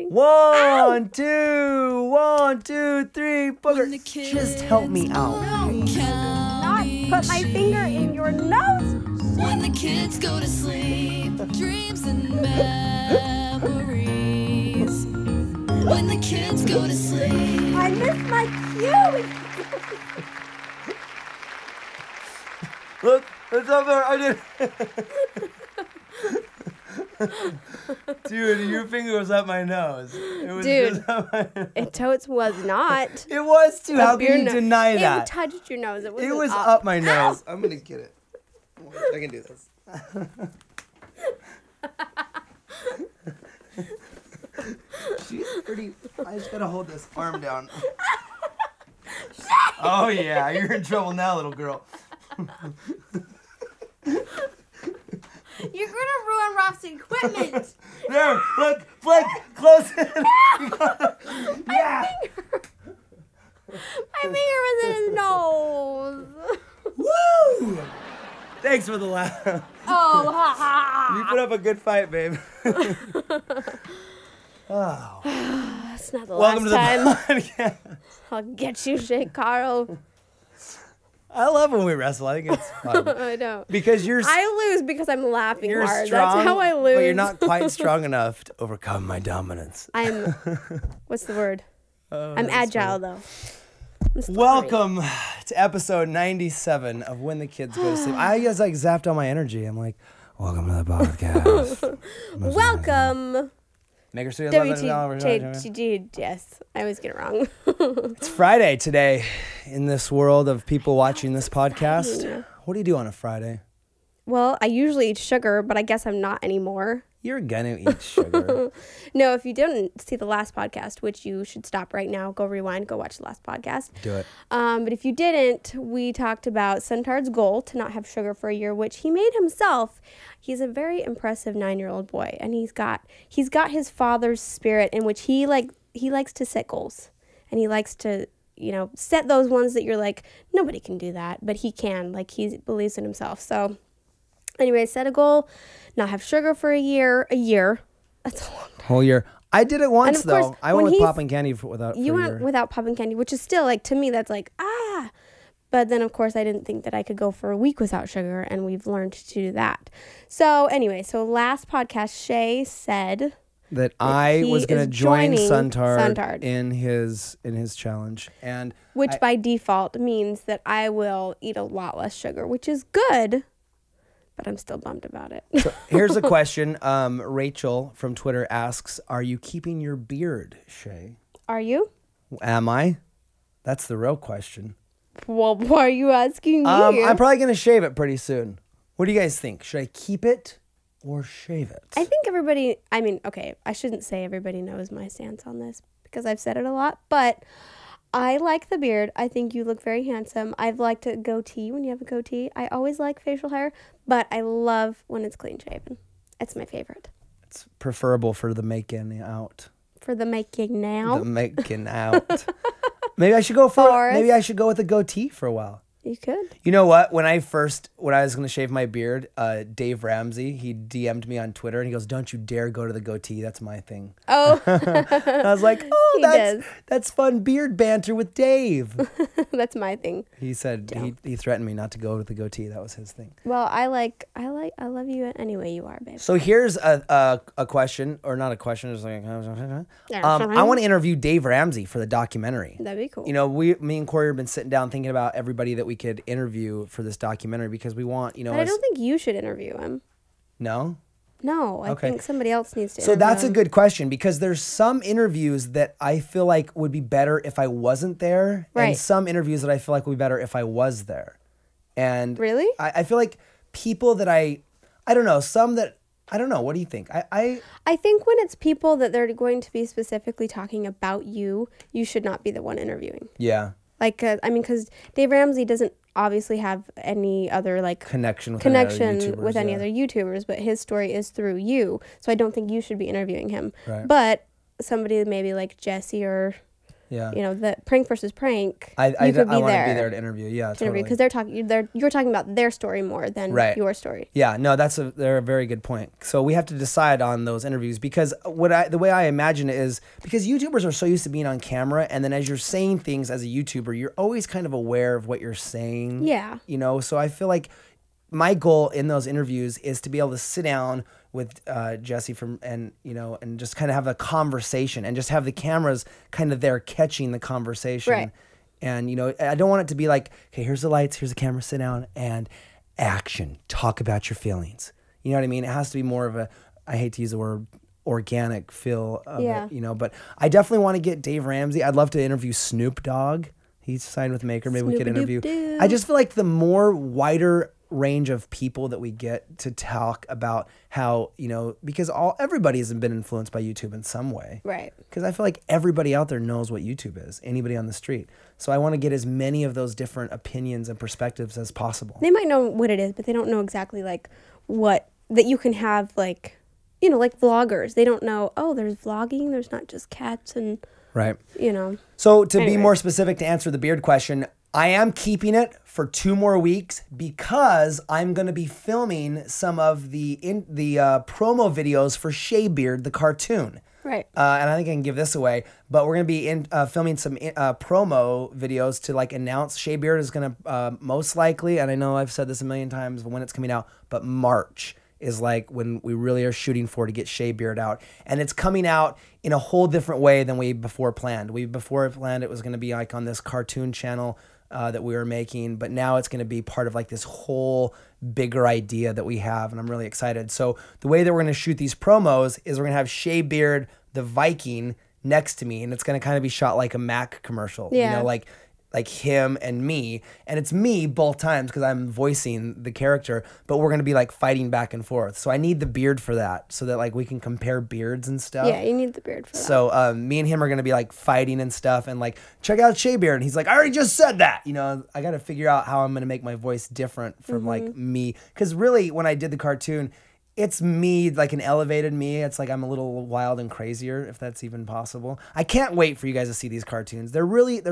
1, 2, 1, 2, 3, booger. Just help me out. Not put my finger in your nose. When the kids go to sleep, dreams and memories. When the kids go to sleep. I missed my cue. Look, it's up there. I did. Dude, your finger was up my nose. It was just up my nose. It totes was not. It was too. How can you deny that? It touched your nose. It was up my nose. I'm gonna get it. I can do this. She's pretty. I just gotta hold this arm down. Oh yeah, you're in trouble now, little girl. You're gonna ruin Ralph's equipment. There, look, Blake, close it. Yeah. My finger was in his nose. Woo! Thanks for the laugh. Oh, ha ha. You put up a good fight, babe. Oh. That's not the Welcome last to the podcast. I'll get you, Shake Carl. I love when we wrestle. I think it's fun. I know. Because I lose because I'm laughing you're hard. strong, That's how I lose. but you're not quite strong enough to overcome my dominance. I'm, what's the word? I'm agile, though. Welcome to episode 97 of When the Kids Go to Sleep. I just like zapped all my energy. I'm like, welcome to the podcast. Welcome. Make her say $11. WTG, yes. I always get it wrong. It's Friday today in this world of people watching this podcast. Fine. What do you do on a Friday? Well, I usually eat sugar, but I guess I'm not anymore. You're gonna eat sugar. No, if you didn't see the last podcast, which you should stop right now, go rewind, go watch the last podcast. Do it. But if you didn't, we talked about Centaur's goal to not have sugar for a year, which he made himself. He's a very impressive 9-year-old boy, and he's got his father's spirit in which he likes to set goals, and he likes to, set those ones that you're like, nobody can do that, but he can. Like, he believes in himself. So anyway, set a goal, not have sugar for a year. That's a long time. Whole year. I did it once, though. Course, I went with popping candy without. You went without popping candy, which is still, like, to me, that's like, ah. But then, of course, I didn't think that I could go for a week without sugar, and we've learned to do that. So anyway, last podcast, Shay said that I was going to join Suntard in his challenge, and which by default means that I will eat a lot less sugar, which is good. But I'm still bummed about it. So here's a question. Rachel from Twitter asks, are you keeping your beard, Shay? Are you? Am I? That's the real question. Well, why are you asking me? I'm probably going to shave it pretty soon. What do you guys think? Should I keep it or shave it? I think I shouldn't say everybody knows my stance on this because I've said it a lot, but I like the beard. I think you look very handsome. I've liked a goatee when you have a goatee. I always like facial hair, but I love when it's clean shaven. It's my favorite. It's preferable for the making out. For the making out? The making out. Maybe I should go with a goatee for a while. You could. You know what? When I was going to shave my beard, Dave Ramsey, he DM'd me on Twitter and he goes, "Don't you dare go to the goatee. That's my thing." Oh. I was like, "Oh, that's fun beard banter with Dave." That's my thing. He said he threatened me not to go with the goatee. That was his thing. Well, I love you any way you are, babe. So here's a question, or not a question, just like I want to interview Dave Ramsey for the documentary. That'd be cool. Me and Corey have been sitting down thinking about everybody that we could interview for this documentary because we want, But I don't think you should interview him. No? No, I think somebody else needs to So interview that's him. a good question because there's some interviews that I feel like would be better if I wasn't there. Right. And some interviews that I feel like would be better if I was there. And really? I feel like people that I don't know, some that, I don't know. What do you think? I think when it's people that they're going to be specifically talking about you, you should not be the one interviewing. Yeah. Like, because Dave Ramsey doesn't obviously have any other connection with any other YouTubers, but his story is through you. So I don't think you should be interviewing him. Right. But somebody maybe like Jesse or Yeah. You know, the prank versus prank. I you want to could be be there to interview. Yeah, totally. Because you're talking about their story more than your story. Yeah, no, they're a very good point. So we have to decide on those interviews because the way I imagine it is because YouTubers are so used to being on camera, and then as you're saying things as a YouTuber, you're always kind of aware of what you're saying. Yeah. You know, so I feel like my goal in those interviews is to be able to sit down with Jesse and just kind of have a conversation and just have the cameras kind of there catching the conversation. Right. And, you know, I don't want it to be like, okay, here's the lights, here's the camera, sit down and action. Talk about your feelings. You know what I mean? It has to be more of I hate to use the word organic feel of it, you know, but I definitely want to get Dave Ramsey. I'd love to interview Snoop Dogg. He's signed with Maker. Maybe we could interview. I just feel like the more wider range of people that we get to talk about how, you know, because everybody has been influenced by YouTube in some way. Right. Because I feel like everybody out there knows what YouTube is, anybody on the street. So I want to get as many of those different opinions and perspectives as possible. They might know what it is, but they don't know exactly like what that you can have, like, you know, like vloggers. They don't know, oh, there's vlogging, there's not just cats and, right. You know. So to be more specific, to answer the beard question, I am keeping it for 2 more weeks because I'm going to be filming some of the promo videos for Shea Beard, the cartoon. Right. And I think I can give this away, but we're going to be filming some promo videos to like announce Shea Beard is going to most likely, and I know I've said this a million times when it's coming out, but March is like when we really are shooting for to get Shea Beard out. And it's coming out in a whole different way than we before planned. We before planned it was going to be like on this cartoon channel that we were making, but now it's going to be part of like this whole bigger idea that we have, and I'm really excited. So the way that we're going to shoot these promos is we're going to have Shea Beard, the Viking, next to me, and it's going to kind of be shot like a Mac commercial, you know, like him and me, and it's me both times because I'm voicing the character, but we're going to be like fighting back and forth. So I need the beard for that so that like we can compare beards and stuff. Yeah, you need the beard for that. So me and him are going to be like fighting and stuff and like, check out Shea Beard. And he's like, I already just said that. You know, I got to figure out how I'm going to make my voice different from like me. Because really when I did the cartoon, it's me, like an elevated me. It's like I'm a little wild and crazier, if that's even possible. I can't wait for you guys to see these cartoons. They're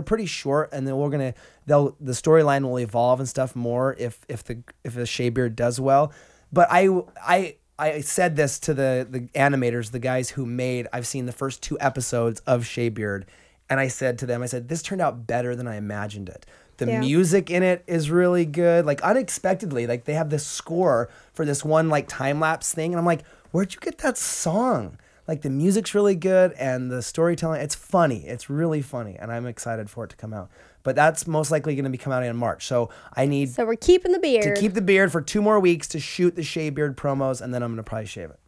pretty short, and then the storyline will evolve and stuff more if the Shea Beard does well. But I said this to the animators, the guys who I've seen the first 2 episodes of Shea Beard, and I said to them, this turned out better than I imagined it. The music in it is really good. Like unexpectedly, like they have this score for this one like time lapse thing. And I'm like, where'd you get that song? Like the music's really good and the storytelling, it's funny. It's really funny. And I'm excited for it to come out. But that's most likely going to be coming out in March. So we're keeping the beard. To keep the beard for 2 more weeks to shoot the Shea Beard promos. And then I'm going to probably shave it.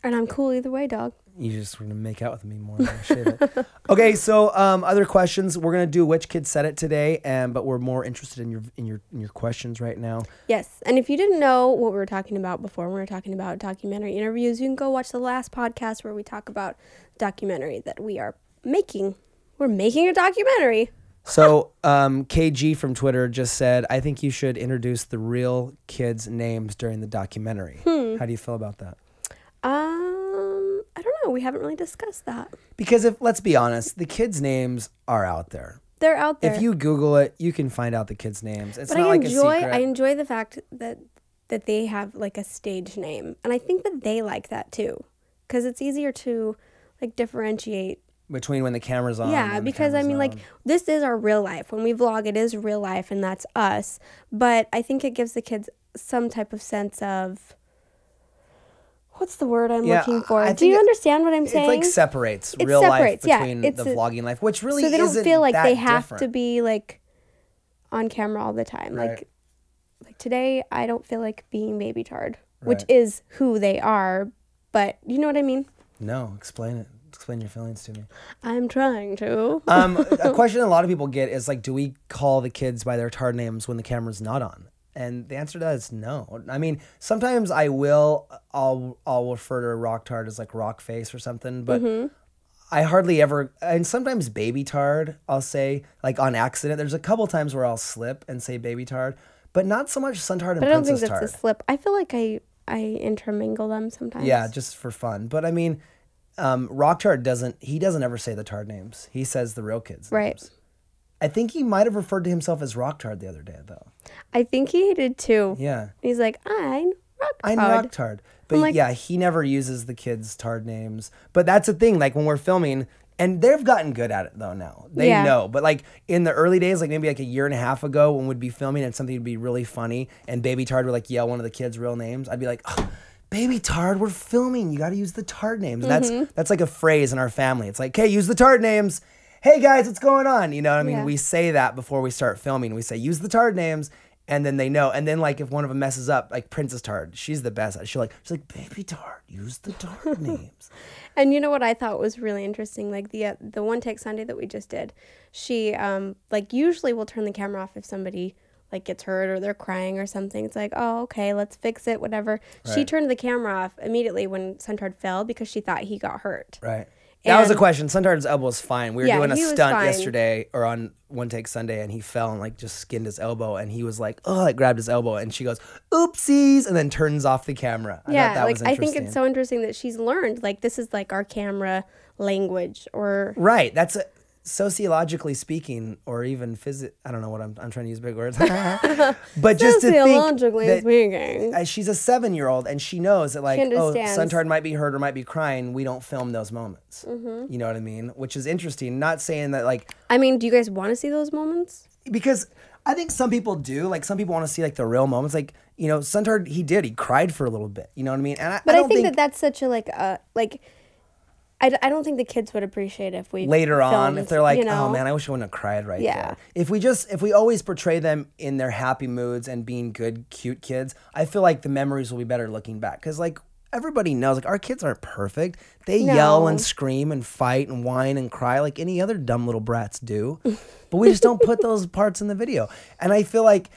And I'm cool either way, dog. You just were going to make out with me more than shave it. Okay, so other questions. We're going to do Which Kid Said It today, but we're more interested in your questions right now. Yes, and if you didn't know what we were talking about before, we were talking about documentary interviews, you can go watch the last podcast where we talk about documentary that we are making. We're making a documentary. So KG from Twitter just said, I think you should introduce the real kids' names during the documentary. How do you feel about that? I don't know. We haven't really discussed that. Because let's be honest, the kids' names are out there. They're out there. If you Google it, you can find out the kids' names. It's but not like a secret. I enjoy the fact that they have like a stage name. And I think that they like that too. Because it's easier to like differentiate. Between when the camera's on. Yeah, because I mean, like, this is our real life. When we vlog, it is real life and that's us. But I think it gives the kids some type of sense of... What's the word I'm looking for? Do you understand what I'm saying? It like separates real life between the vlogging life, which really isn't that so they don't feel like they have different. to be like on camera all the time. Right. Like today, I don't feel like being baby tard, which is who they are. But you know what I mean? No, explain it. Explain your feelings to me. I'm trying to. A question a lot of people get is like, do we call the kids by their tard names when the camera's not on? And the answer to that is no. I mean, sometimes I'll refer to a rock tard as like rock face or something, but I hardly ever, and sometimes baby tard, I'll say like on accident. There's a couple times where I'll slip and say baby tard, but not so much sun tard and princess tard. I don't think that's a slip. I feel like I intermingle them sometimes. Yeah, just for fun. But I mean, Rocktard doesn't ever say the Tard names. He says the real kids' Right. names. I think he might have referred to himself as Rocktard the other day, though. I think he did too. Yeah. He's like, I'm Rocktard. I'm Rocktard. But like- yeah, he never uses the kids' Tard names. But that's the thing, like when we're filming, and they've gotten good at it though now. They know. But like in the early days, like maybe like a year and a half ago when we'd be filming and something would be really funny and Baby Tard would like yell one of the kids' real names, I'd be like, oh, Baby Tard, we're filming. You got to use the Tard names. And that's like a phrase in our family. It's like, hey, use the Tard names. Hey guys, what's going on? You know what I mean? Yeah. We say that before we start filming. We say, use the Tard names. And then they know. And then like if one of them messes up, like Princess Tard, she's the best. She's like, Baby Tard, use the Tard names. And you know what I thought was really interesting? Like the One Take Sunday that we just did, she like usually will turn the camera off if somebody like gets hurt or they're crying or something. It's like, oh, okay, let's fix it, whatever. Right. She turned the camera off immediately when Suntard fell because she thought he got hurt. Right. That was a question. Suntard's elbow is fine. We were doing a stunt fine. yesterday or on One Take Sunday and he fell and like just skinned his elbow and he was like, oh, like grabbed his elbow and she goes, oopsies, and then turns off the camera. I thought that was I think it's so interesting that she's learned like this is like our camera language or right. That's sociologically speaking, or even I don't know what I'm trying to use big words, but just to think that she's a 7-year-old and she knows that like, oh, Suntard might be hurt or might be crying. We don't film those moments. You know what I mean? Which is interesting. Not saying that like. I mean, do you guys want to see those moments? Because I think some people do. Like some people want to see like the real moments. Like Suntard, he cried for a little bit. You know what I mean? And I don't think that that's such a like. I don't think the kids would appreciate if we later on filmed, if they're like, oh man, I wish I wouldn't have cried right there. If we always portray them in their happy moods and being good, cute kids, I feel like the memories will be better looking back. Because like everybody knows, like our kids aren't perfect. They yell and scream and fight and whine and cry like any other dumb little brats do. But we just don't put those parts in the video. And I feel like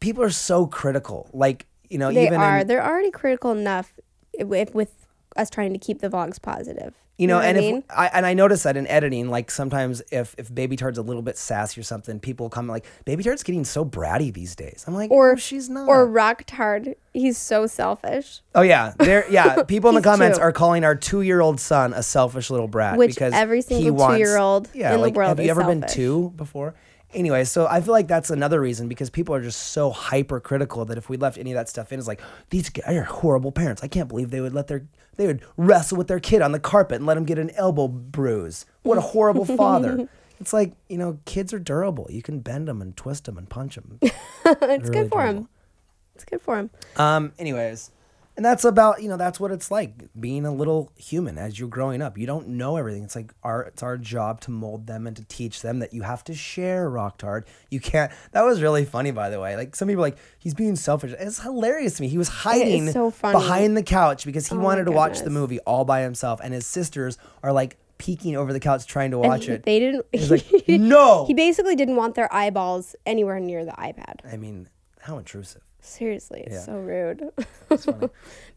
people are so critical. Like they're already critical enough with us trying to keep the vlogs positive. I notice that in editing, like sometimes if Baby Tard's a little bit sassy or something, people comment like, Baby Tard's getting so bratty these days. I'm like, no, she's not. Or Rocktard, he's so selfish. Oh yeah, people in the comments are calling our 2-year-old son a selfish little brat. Which because every single 2-year-old in the world have you ever selfish. been 2 before? Anyway, so I feel like that's another reason because people are just so hypercritical that if we left any of that stuff in, it's like, these guys are horrible parents. I can't believe they would wrestle with their kid on the carpet and let him get an elbow bruise. What a horrible father. It's like, kids are durable. You can bend them and twist them and punch them. It's good for them. It's good for them. Anyways, and that's about, that's what it's like being a little human as you're growing up. You don't know everything. It's like it's our job to mold them and to teach them that you have to share, Rocktard. You can't. That was really funny, by the way. Like some people are like, he's being selfish. It's hilarious to me. He was hiding behind the couch because he wanted to watch the movie all by himself. And his sisters are like peeking over the couch trying to watch it. They didn't. He's like, no. He basically didn't want their eyeballs anywhere near the iPad. I mean, how intrusive. Seriously, it's so rude. It's funny.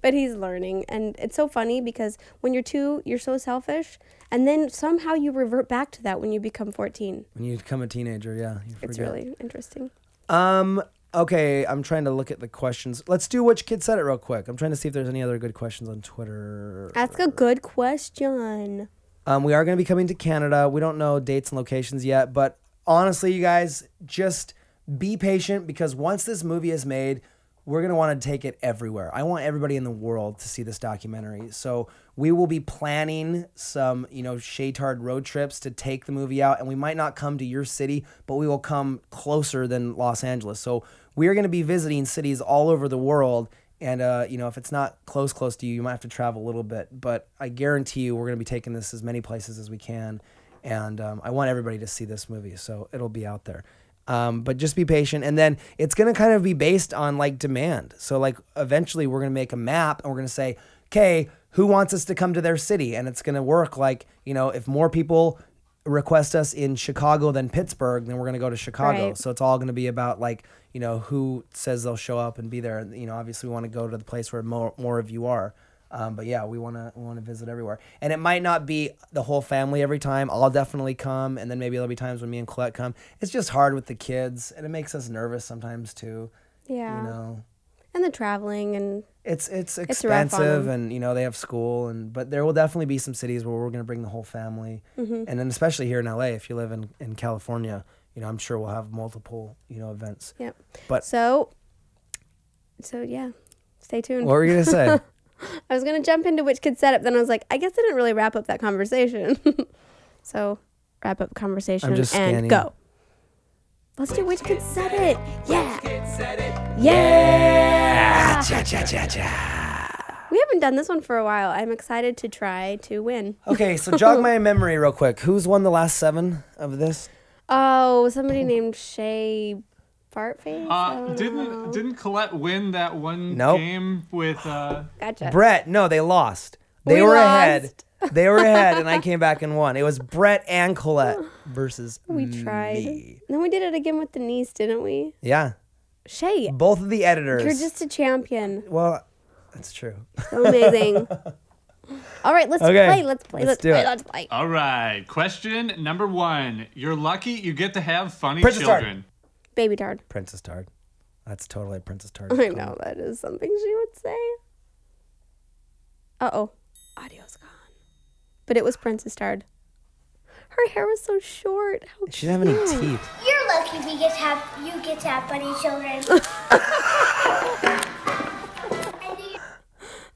But he's learning. And it's so funny because when you're 2, you're so selfish. And then somehow you revert back to that when you become 14. When you become a teenager, yeah. It's really interesting. Okay, I'm trying to look at the questions. Let's do Which Kid Said It real quick. I'm trying to see if there's any other good questions on Twitter. Ask a good question. We are going to be coming to Canada. We don't know dates and locations yet. But honestly, you guys, just be patient because once this movie is made, we're going to want to take it everywhere. I want everybody in the world to see this documentary. So we will be planning some, Shaytard road trips to take the movie out. And we might not come to your city, but we will come closer than Los Angeles. So we are going to be visiting cities all over the world. And, if it's not close to you, you might have to travel a little bit. But I guarantee you we're going to be taking this as many places as we can. And I want everybody to see this movie. So it'll be out there. But just be patient. And then it's going to kind of be based on like demand. So like eventually we're going to make a map and we're going to say, okay, who wants us to come to their city? And it's going to work like, if more people request us in Chicago than Pittsburgh, then we're going to go to Chicago. Right. So it's all going to be about like, who says they'll show up and be there. And, obviously we want to go to the place where more of you are. But yeah, we want to visit everywhere. And it might not be the whole family every time. I'll definitely come. And then maybe there'll be times when me and Colette come. It's just hard with the kids. And it makes us nervous sometimes too. Yeah. And the traveling and It's rough on expensive, them. and you know they have school, but there will definitely be some cities where we're going to bring the whole family, and then especially here in LA, if you live in California, you know I'm sure we'll have multiple events. Yep. But so yeah, stay tuned. what were you going to say? I was going to jump into which kid said it, then I was like, I guess I didn't really wrap up that conversation. So wrap up conversation I'm just and scanning. go. Let's do which kid said it. Yeah. Yeah. Cha-cha-cha-cha. We haven't done this one for a while. I'm excited to try to win. Okay, so jog my memory real quick. Who's won the last 7 of this? Oh, somebody named Shay Fartface? I don't know. Didn't Colette win that one Nope. game with Gotcha. Brett. No, they lost. They We were lost. ahead. They were ahead, and I came back and won. It was Brett and Colette versus We tried. me. Then we did it again with Denise, didn't we? Yeah, Shay, both of the editors. you're just a champion. Well, that's true. So amazing. All right, let's Okay, play. Let's play. let's do it. Let's play. All right. Question number 1. You're lucky you get to have funny Princess Tart. children. Baby Tard. Princess Tard. That's totally Princess Tard. I know that is something she would say. Uh-oh. Audio's gone. But it was Princess Tard. Her hair was so short. How She didn't have any teeth. You're lucky you get to have funny children.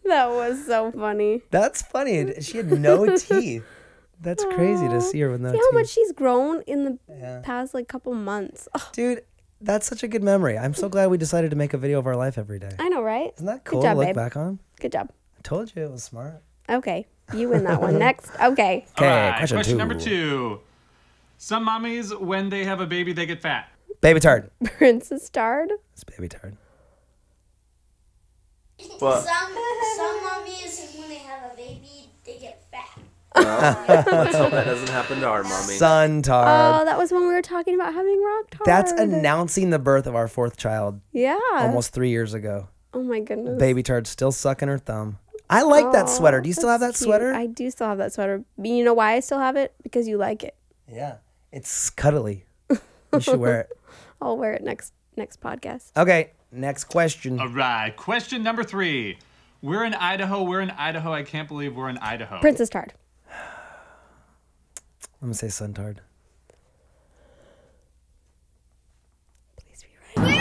That was so funny. That's funny. She had no teeth. That's crazy to see her with no See teeth. how much she's grown in the Yeah. past couple months. Ugh, Dude, that's such a good memory. I'm so glad we decided to make a video of our life every day. I know, right? Isn't that Good cool job, to look babe. back on? Good job. I told you it was smart. Okay, you win that one. Next. Okay. All right. question Question two. number 2. Some mommies, when they have a baby, they get fat. Baby Tard. Princess Tard. It's Baby Tard. What? Some mommies, when they have a baby, they get fat. Let's hope that doesn't happen to our mommy. Sun Tard. Oh, that was when we were talking about having rock tard. That's announcing the birth of our 4th child Yeah. almost 3 years ago. Oh my goodness. Baby Tard's still sucking her thumb. I like that sweater. Do you still have that That's cute. sweater? I do still have that sweater. You know why I still have it? Because you like it. Yeah. It's cuddly. You should wear it. I'll wear it next podcast. Okay, next question. All right. Question number 3. We're in Idaho. We're in Idaho. I can't believe we're in Idaho. Princess Tard. I'm going to say Sun Tard. Please be right.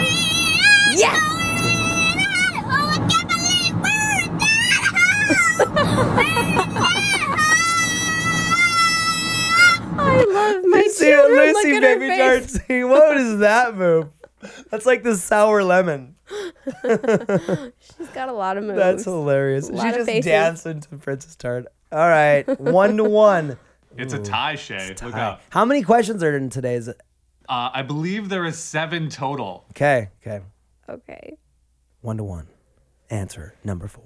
Yes! Oh, I can't believe I love my See, children. let me Look see at her Baby face. Tard sing. What is that move? That's like the sour lemon. She's got a lot of moves. That's hilarious. She Lot of just faces. danced into Princess Tard. All right, 1-1. It's a tie, Shay. Look Hi. up. How many questions are in today's? I believe there is 7 total. Okay. Okay. 1-1. Answer number 4.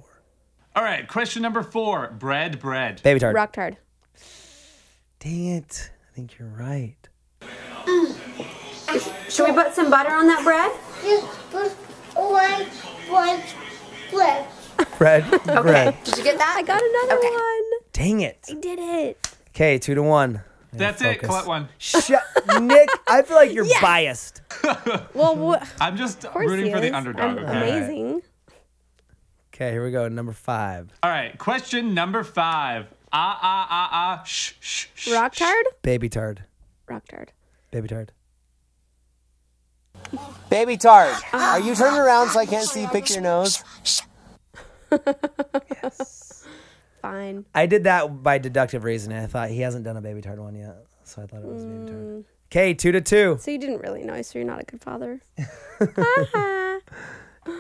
All right. Question number 4. Bread. Baby Tard. Rock Tard. Dang it. I think you're right. Should we put some butter on that bread? bread. Bread. Did you get that? I got another one. Dang it. I did it. Okay, 2-1. That's it. Colette won. Nick, I feel like you're biased. Well, I'm just of course rooting he for the is. underdog. I'm Okay. amazing. Okay, here we go. Number 5. All right. Question number 5. Shh, shh, shh. Rock Tard? Baby Tard. Rock Tard. Baby Tard. Baby Tard. Are you turning around so I can't see you pick your nose? Fine. I did that by deductive reasoning. I thought he hasn't done a Baby Tard one yet, so I thought it was Baby Tard. Okay, 2-2. So you didn't really know, so you're not a good father.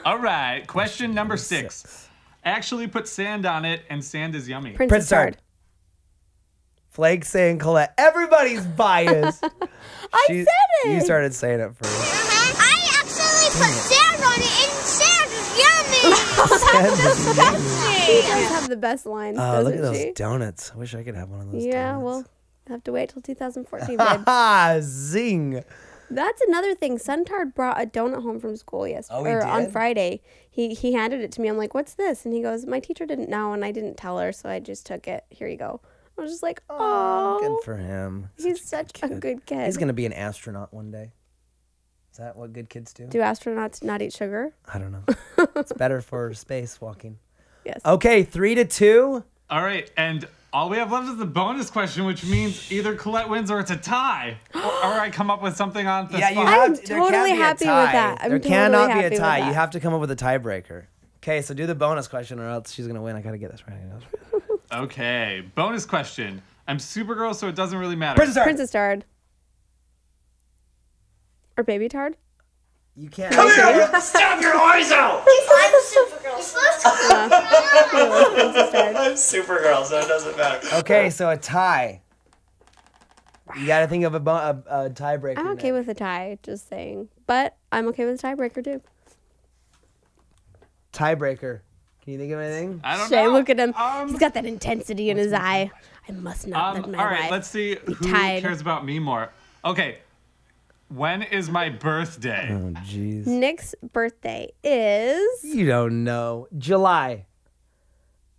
All right. Question number 6. Actually put sand on it, and sand is yummy. Princess Tard. Flake saying Colette. Everybody's biased. I said it. You started saying it first. I actually put sand on it, and sand is yummy. She does have the best lines, doesn't Look at those she? donuts. I wish I could have one of those Yeah, donuts. we'll have to wait till 2014, babe. Ha! Zing. That's another thing. Suntard brought a donut home from school Oh, he on did? Friday. He handed it to me. I'm like, "What's this?" And he goes, "My teacher didn't know, and I didn't tell her, so I just took it. Here you go." I was just like, "Oh, Good for him. he's such a good kid." He's going to be an astronaut one day. Is that what good kids do? Do astronauts not eat sugar? I don't know. It's better for spacewalking. Yes. Okay, 3-2. All right, and all we have left is the bonus question, which means either Colette wins or it's a tie, or I come up with something on the spot. I'm totally happy with that. There cannot be a tie. You have to come up with a tiebreaker. Okay, so do the bonus question or else she's going to win. I got to get this right. Okay, bonus question. I'm Supergirl, so it doesn't really matter. Princess Tard. Or Baby Tard? You can't. Come here! Stab your eyes out! I'm Supergirl. Princess Tard. I'm Supergirl, so it doesn't matter. Okay, so a tie. You got to think of a tiebreaker. I'm okay with a tie, just saying. But I'm okay with a tiebreaker, too. Tiebreaker. Can you think of anything? I don't Shay, know. look at him. He's got that intensity in his eye. I must not let my all right, wife let's see be who tied. cares about me more. Okay, when is my birthday? Oh, jeez. Nick's birthday is... You don't know. July.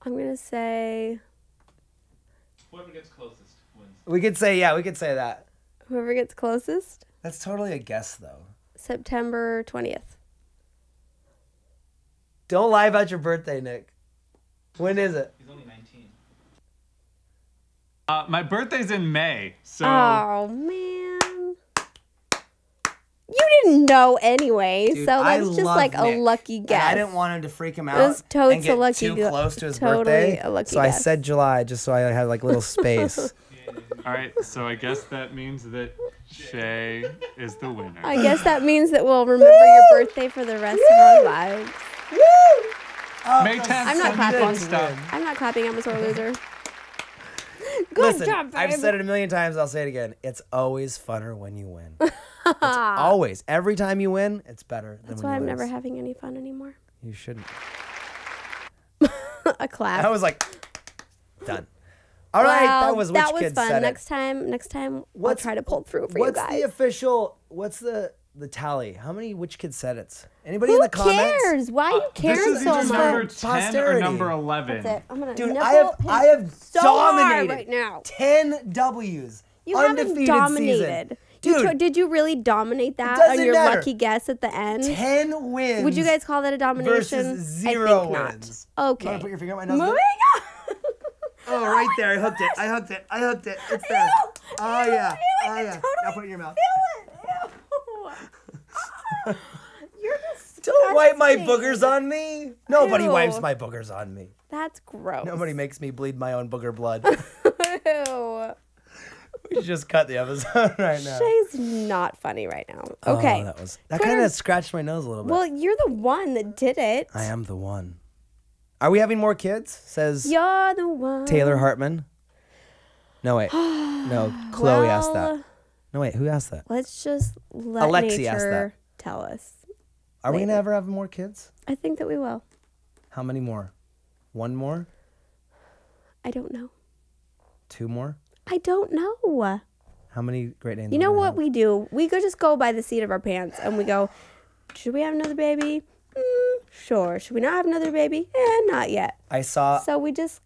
I'm going to say... Whoever gets closest wins. We could say that. Whoever gets closest? That's totally a guess, though. September 20th. Don't lie about your birthday, Nick. When is it? He's only 19. My birthday's in May, so... Oh, man. You didn't know anyway, Dude, so I that's just love like Nick. a lucky And guess. I didn't want him to freak him out was totes and get a lucky too gu- close to his totally birthday. a lucky So I guess. said July just so I had like little space. All right, so I guess that means that Shay is the winner. I guess that means that we'll remember your birthday for the rest of our lives. May 10th, I'm not send me clapping. fun stuff. I'm not clapping. I'm a sore loser. Good Listen, job, babe. I've said it a million times. I'll say it again. It's always funner when you win. It's always. Every time you win, it's better than That's when why you I'm lose. never having any fun anymore. You shouldn't. A clap. I was like, done. All right, Well, that was which that was kid fun. said Next time, I'll What's- try to pull through for it. you What's guys. the official? What's the tally? How many which kid said it? Anybody Who in the comments? cares? Why are you This caring is so either much? number 10 or Posterity. number 11. That's it. I'm gonna Dude, nipple I have him so hard dominated right now. 10 W's. You Undefeated haven't dominated. season. You Dude, did you really dominate that doesn't on your matter. lucky guess at the end? 10 wins. Would you guys call that a domination? versus 0 I think not. wins? You Okay. want to put your finger on my nose? Moving on. Oh, right there. I hooked it. It's there. Oh, yeah. Oh, yeah. Totally Now put it in your mouth. Ew. You're disgusting. Don't wipe my boogers on me. Nobody Ew. wipes my boogers on me. That's gross. Nobody makes me bleed my own booger blood. Ew. We should just cut the episode right now. Shay's not funny right now. Okay. Oh, that kind of scratched my nose a little bit. Well, you're the one that did it. I am the one. Are we having more kids? Says You're the one. Taylor Hartman. No, wait. No, Chloe asked that. Well, No, wait. Who asked that? Let's just let Alexi asked nature tell us. Are we going later. to ever have more kids? I think that we will. How many more? One more? I don't know. 2 more? I don't know. How many Great Danes? You know what we do? We could just go by the seat of our pants and we go, should we have another baby? Sure. Should we not have another baby? Not yet. I saw So we just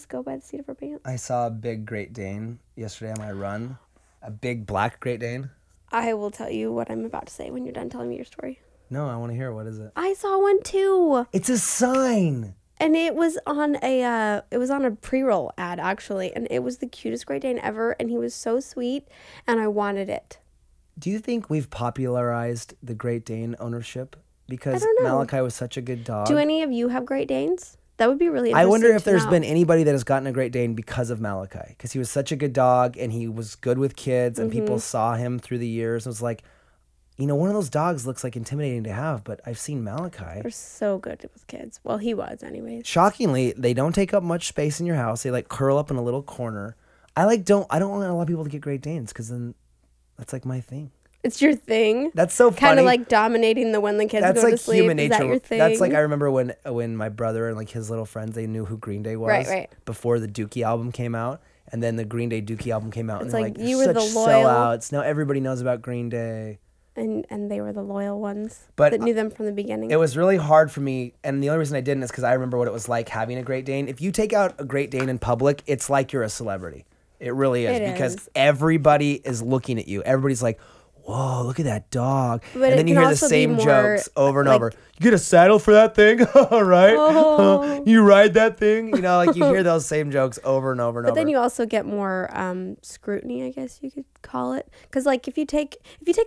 go by the seat of our pants. I saw a big Great Dane yesterday on my run. A big black Great Dane. I will tell you what I'm about to say when you're done telling me your story. No, I want to hear. What is it? I saw one too. It's a sign. And it was on a pre-roll ad actually, and it was the cutest Great Dane ever, and he was so sweet, and I wanted it. Do you think we've popularized the Great Dane ownership because I don't know. Malachi was such a good dog? Do any of you have Great Danes? That would be really I interesting. wonder if to there's know. been anybody that has gotten a Great Dane because of Malachi, because he was such a good dog and he was good with kids, and people saw him through the years and was like, you know, one of those dogs looks like intimidating to have, but I've seen Malachi. They're so good with kids. Well, he was anyways. Shockingly, they don't take up much space in your house. They like curl up in a little corner. I don't want a lot of people to get Great Danes because then that's like my thing. It's your thing. That's so funny. Kind of like dominating the When the Kids That's Go like to Sleep. human nature. Is that your thing? That's like I remember when my brother and like his little friends, they knew who Green Day was Right. before the Dookie album came out, and then the Green Day Dookie album came out, It's and they're like, like you "You're were the such loyal- sellouts. Now everybody knows about Green Day. And they were the loyal ones But that knew them from the beginning. It was really hard for me, and the only reason I didn't is because I remember what it was like having a Great Dane. If you take out a Great Dane in public, it's like you're a celebrity. It really is It because is. everybody is looking at you. Everybody's like, whoa, look at that dog. But And it then you can hear the also be same more, jokes over and like- over. You get a saddle for that thing? All right. Oh. You ride that thing? You know, like you hear those same jokes over and over and But over. then you also get more scrutiny, I guess you could call it. Because like if you take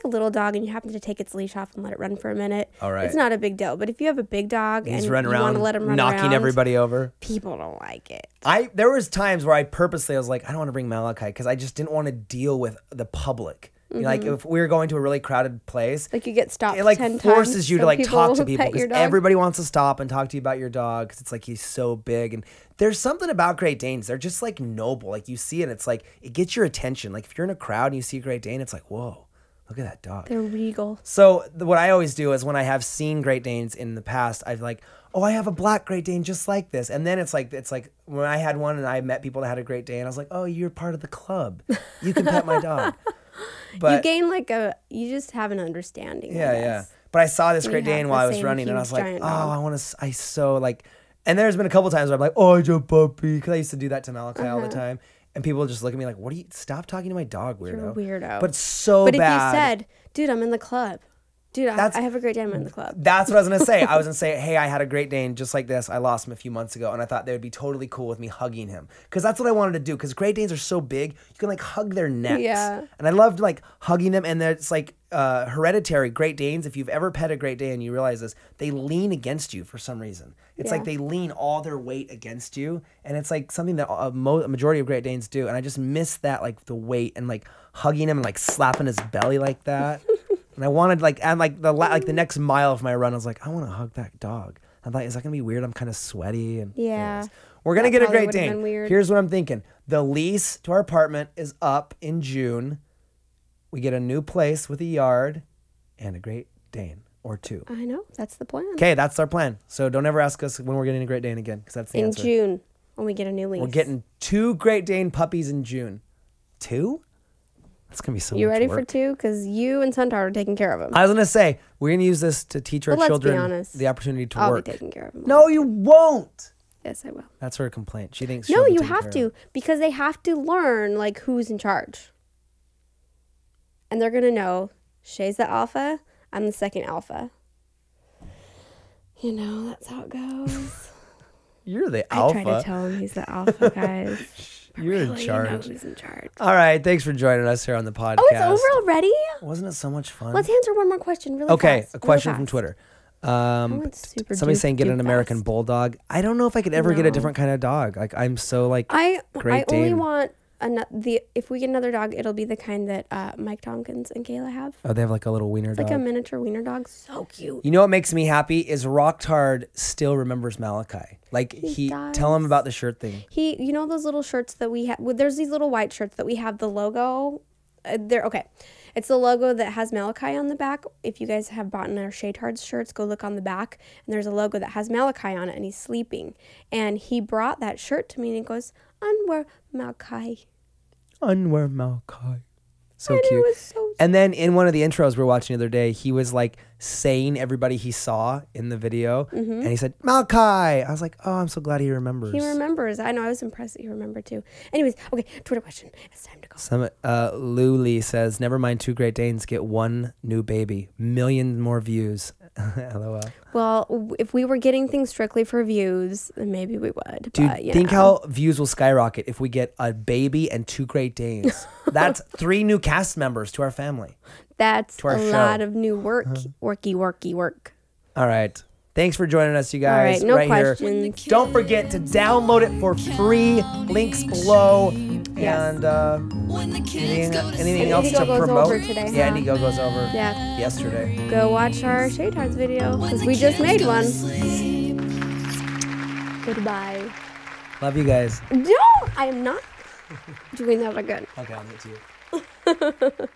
a little dog and you happen to take its leash off and let it run for a minute, All right. it's not a big deal. But if you have a big dog and He's you running want around, to let him run knocking around, everybody over. people don't like it. There was times where I purposely was like, I don't want to bring Malachi because I just didn't want to deal with the public. You know, like if we were going to a really crowded place, Like you get stopped it like 10 forces times you to so like talk to will people pet your because dog. everybody wants to stop and talk to you about your dog because it's like he's so big. And there's something about Great Danes. They're just like noble. Like you see it, it's like it gets your attention. Like if you're in a crowd and you see a Great Dane, it's like, whoa, look at that dog. They're regal. So what I always do is when I have seen Great Danes in the past, I've like, oh, I have a black Great Dane just like this. And then it's like when I had one and I met people that had a Great Dane, I was like, oh, you're part of the club. You can pet my dog. But You gain you just have an understanding. I guess. But I saw this When Great you have Dane the while I was same running, and I was huge, like, giant oh, dog. I so like. And there's been a couple times where I'm like, oh, you're a puppy, because I used to do that to Malachi all the time, and people just look at me like, what do you? Stop talking to my dog, weirdo. You're a weirdo. But it's so But bad. if you said, dude, I'm in the club. Dude, I have a Great Dane, I'm in the club. That's what I was gonna say. I was gonna say, hey, I had a Great Dane just like this. I lost him a few months ago, and I thought they would be totally cool with me hugging him, because that's what I wanted to do. Because Great Danes are so big, you can like hug their necks. Yeah. And I loved like hugging them, and it's like hereditary. Great Danes, if you've ever pet a Great Dane, you realize this, they lean against you for some reason. It's like they lean all their weight against you, and it's like something that a majority of Great Danes do. And I just miss that, like the weight and like hugging him and like slapping his belly like that. And I wanted the next mile of my run, I was like, I want to hug that dog. I thought, is that gonna be weird? I'm kind of sweaty. And Yeah. anyways. We're gonna That get a probably Great would've been Dane. weird. Here's what I'm thinking: the lease to our apartment is up in June. We get a new place with a yard and a Great Dane or two. I know. That's the plan. Okay, that's our plan. So don't ever ask us when we're getting a Great Dane again, because that's the In answer. June, when we get a new lease. We're getting 2 Great Dane puppies in June. 2? That's gonna be so You much ready work. for 2? Because you and Suntar are taking care of them. I was gonna say we're gonna use this to teach our But let's be children honest. the opportunity to I'll work. be taking care of them. No, you won't. Yes, I will. That's her complaint. She thinks. No, she'll be you taken have care to, of. because they have to learn like who's in charge. And they're gonna know Shay's the alpha, I'm the second alpha. You know, that's how it goes. You're the I alpha. try to tell him he's the alpha, guys. But You're in really, charge. You know who's in charge. All right, thanks for joining us here on the podcast. Oh, it's over already? Wasn't it so much fun? Let's answer one more question really Okay, fast. a question really from fast. Twitter. went super Somebody's saying get dupe an American fast. Bulldog. I don't know if I could ever get a No. different kind of dog. Like I'm so like I Great only Dane. want if we get another dog, it'll be the kind that Mike Tompkins and Kayla have. Oh, they have like a little wiener It's dog. like a miniature wiener dog. So cute. You know what makes me happy is Rocktard still remembers Malachi. Like He does. tell him about the shirt thing. You know those little shirts that we have? There's these little white shirts that we have the logo. They're okay. It's the logo that has Malachi on the back. If you guys have bought our Shaytards shirts, go look on the back. And there's a logo that has Malachi on it, and he's sleeping. And he brought that shirt to me, and he goes, "Unwear Malachi." Unwear Malachi. So And it cute. was so And then in one of the intros we were watching the other day, he was like saying everybody he saw in the video. And he said, Malachi. I was like, oh, I'm so glad he remembers. He remembers. I know. I was impressed that he remembered too. Anyways, okay. Twitter question. It's time to go. Some Luli says, never mind 2 Great Danes, get 1 new baby. Million more views. LOL. Well, if we were getting things strictly for views, then maybe we would. Dude, but, you think know. how views will skyrocket if we get a baby and 2 Great Danes. That's 3 new cast members to our family. That's to our a show. lot of new work. Work. All right. Thanks for joining us, you All guys. right, no right questions. Here. Don't forget to download it for free. Links below. Yes. And When the kids go to anything sleep. else to Indiegogo's promote? over today, Yeah, huh? Indigo goes over Yeah. yesterday. Go watch our Shaytards video When because the we just kids made go to one. sleep. Goodbye. Love you guys. No, I am not doing that again. Okay, I'll get to you.